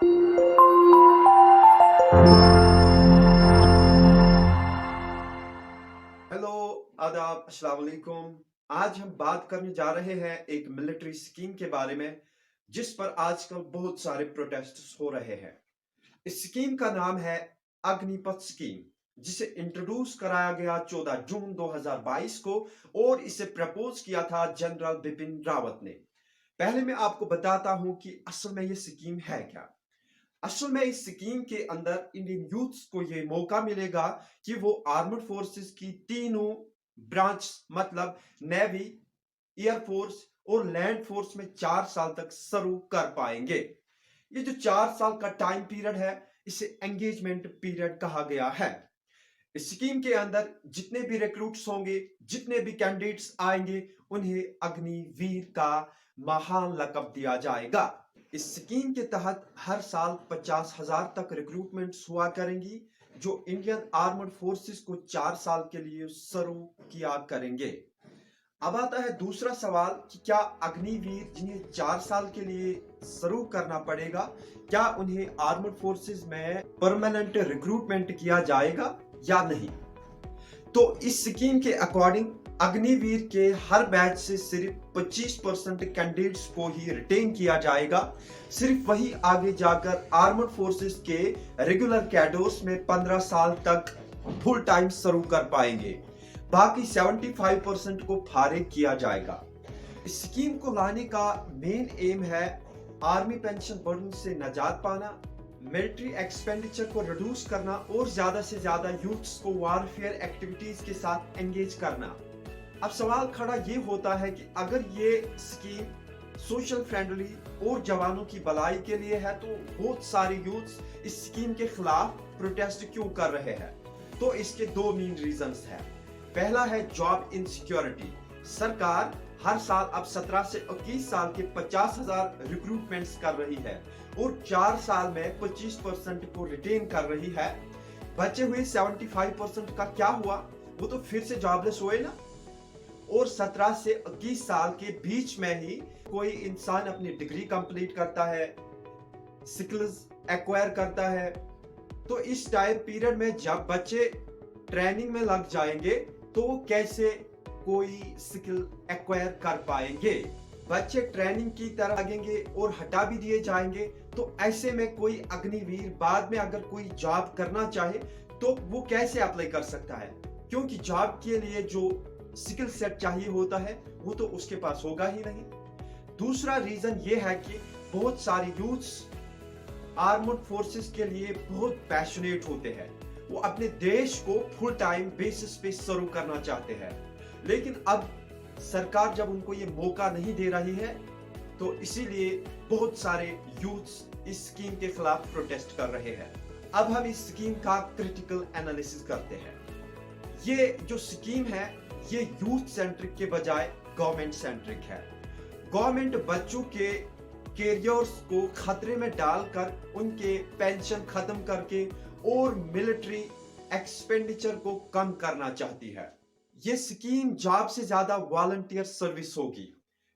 Hello, आदाब, अस्सलाम वालेकुम। आज हम बात करने जा रहे हैं एक मिलिट्री स्कीम के बारे में जिस पर आजकल बहुत सारे प्रोटेस्ट्स हो रहे हैं। इस स्कीम का नाम है अग्निपथ स्कीम, जिसे इंट्रोड्यूस कराया गया 14 जून 2022 को और इसे प्रपोज किया था जनरल बिपिन रावत ने। पहले मैं आपको बताता हूं कि असल में ये स्कीम है क्या। असल में इस स्कीम के अंदर इंडियन यूथ्स को ये मौका मिलेगा कि वो आर्मड फोर्सेस की तीनों ब्रांच मतलब नेवी, एयरफोर्स और लैंड फोर्स में 4 साल तक सर्व कर पाएंगे। ये जो 4 साल का टाइम पीरियड है, इसे एंगेजमेंट पीरियड कहा गया है। इस स्कीम के अंदर जितने भी रिक्रूट्स होंगे, जितने भी कैंडिडेट्स आएंगे, उन्हें अग्निवीर का महान लक़ब दिया जाएगा। इस स्कीम के तहत हर साल 50,000 तक रिक्रूटमेंट्स हुआ करेंगी, जो इंडियन आर्मड फोर्सेस को 4 साल के लिए सर्व किया करेंगे। अब आता है दूसरा सवाल कि क्या अग्निवीर जिन्हें 4 साल के लिए सर्व करना पड़ेगा, क्या उन्हें आर्मड फोर्सेस में परमानेंट रिक्रूटमेंट किया जाएगा या नहीं। तो इस स्कीम के अकॉर्डिंग अग्निवीर के हर बैच से सिर्फ 25% कैंडिडेट्स को ही रिटेन किया जाएगा। सिर्फ वही आगे जाकर आर्मड फोर्सेस के रेगुलर कैडर्स में 15 साल तक फुल टाइम सर्व कर पाएंगे। बाकी 75% को फारिग किया जाएगा। इस स्कीम को लाने का मेन एम है आर्मी पेंशन बर्डन से निजात पाना, मिलिट्री एक्सपेंडिचर को रिड्यूस करना और ज्यादा से ज्यादा यूथ्स को वारफेयर एक्टिविटीज के साथ एंगेज करना। अब सवाल खड़ा ये होता है कि अगर ये स्कीम सोशल फ्रेंडली और जवानों की भलाई के लिए है, तो बहुत सारे यूथ्स इस स्कीम के खिलाफ प्रोटेस्ट क्यों कर रहे हैं। तो इसके दो मेन रीजंस हैं। पहला है जॉब इनसिक्योरिटी। सरकार हर साल अब 17 से 21 साल के 50,000 रिक्रूटमेंट्स कर रही है और 4 साल में 25% को रिटेन कर रही है। बचे हुए 75% का क्या हुआ, वो तो फिर से जॉबलेस हुए ना। और 17 से 21 साल के बीच में ही कोई इंसान अपनी डिग्री कंप्लीट करता है, स्किल्स एक्वायर करता है। तो इस टाइम पीरियड में जब बच्चे ट्रेनिंग में लग जाएंगे तो कैसे कोई स्किल एक्वायर कर पाएंगे। बच्चे ट्रेनिंग की तरह लगेंगे और हटा भी दिए जाएंगे। तो ऐसे में कोई अग्निवीर बाद में अगर कोई जॉब करना चाहे तो वो कैसे अप्लाई कर सकता है, क्योंकि जॉब के लिए जो स्किल सेट चाहिए होता है वो तो उसके पास होगा ही नहीं। दूसरा रीजन ये है कि बहुत सारे यूथ्स आर्मड फोर्सेस के लिए बहुत पैशनेट होते हैं। वो अपने देश को फुल टाइम बेसिस पे सर्व करना चाहते हैं, लेकिन अब सरकार जब उनको ये मौका नहीं दे रही है, तो इसीलिए बहुत सारे यूथ्स इस स्कीम के खिलाफ प्रोटेस्ट कर रहे हैं। अब हम इस स्कीम का क्रिटिकल एनालिसिस करते हैं। ये जो स्कीम है ये यूथ सेंट्रिक के बजाय गवर्नमेंट सेंट्रिक है। गवर्नमेंट बच्चों के कैरियर्स को खतरे में डालकर उनके पेंशन खत्म करके और मिलिट्री एक्सपेंडिचर को कम करना चाहती है। ये स्कीम जॉब से ज्यादा वॉलंटियर सर्विस होगी,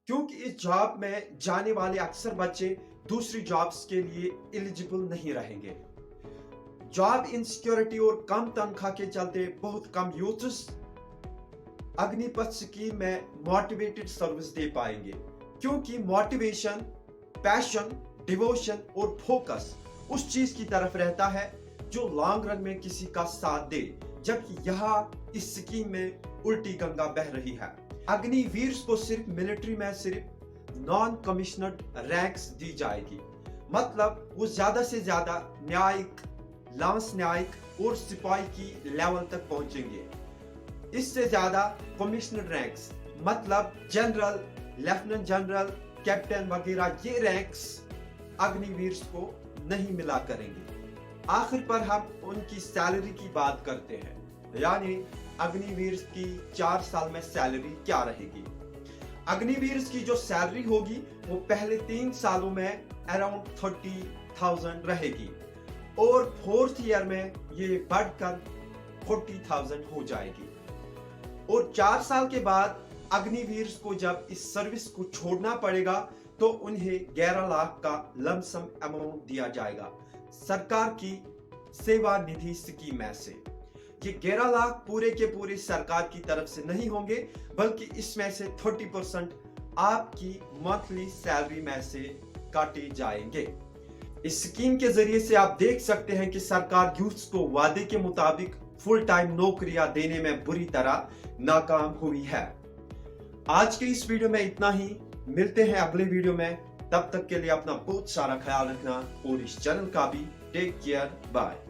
क्योंकि इस जॉब में जाने वाले अक्सर बच्चे दूसरी जॉब्स के लिए एलिजिबल नहीं रहेंगे। जॉब इनसिक्योरिटी और कम तनख्वाह के चलते बहुत कम यूथ्स अग्निपथ स्कीम में मोटिवेटेड सर्विस दे पाएंगे, क्योंकि मोटिवेशन, पैशन, डिवोशन और फोकस उस चीज की तरफ रहता है जो लॉन्ग रन में किसी का साथ दे, जबकि यहाँ इस स्कीम में उल्टी गंगा बह रही है। अग्निवीर को सिर्फ मिलिट्री में सिर्फ नॉन कमिश्नर्ड रैंक्स दी जाएगी, मतलब वो ज्यादा से ज्यादा न्यायिक, लांस न्यायिक और सिपाही की लेवल तक पहुंचेंगे। इससे ज्यादा कमिश्नर्ड रैंक्स मतलब जनरल, लेफ्टिनेंट जनरल, कैप्टन वगैरह ये रैंक्स अग्निवीर को नहीं मिला करेंगे। आखिर पर हम उनकी सैलरी की बात करते हैं, यानी अग्निवीर की 4 साल में सैलरी क्या रहेगी। अग्निवीर की जो सैलरी होगी वो पहले 3 सालों में अराउंड 30,000 रहेगी और 4th ईयर में ये बढ़कर 40,000 हो जाएगी। और 4 साल के बाद अग्निवीर को जब इस सर्विस को छोड़ना पड़ेगा तो उन्हें 11 लाख का लमसम अमाउंट दिया जाएगा सरकार की सेवा निधि स्कीम में से। ये 11 लाख पूरे के पूरे सरकार की तरफ से नहीं होंगे, बल्कि इसमें से 30% आपकी मंथली सैलरी में से काटे जाएंगे। इस स्कीम के जरिए से आप देख सकते हैं कि सरकार यूथ्स को वादे के मुताबिक फुल टाइम नौकरियां देने में बुरी तरह नाकाम हुई है। आज के इस वीडियो में इतना ही, मिलते हैं अगले वीडियो में। तब तक के लिए अपना बहुत सारा ख्याल रखना और इस चैनल का भी टेक केयर। बाय।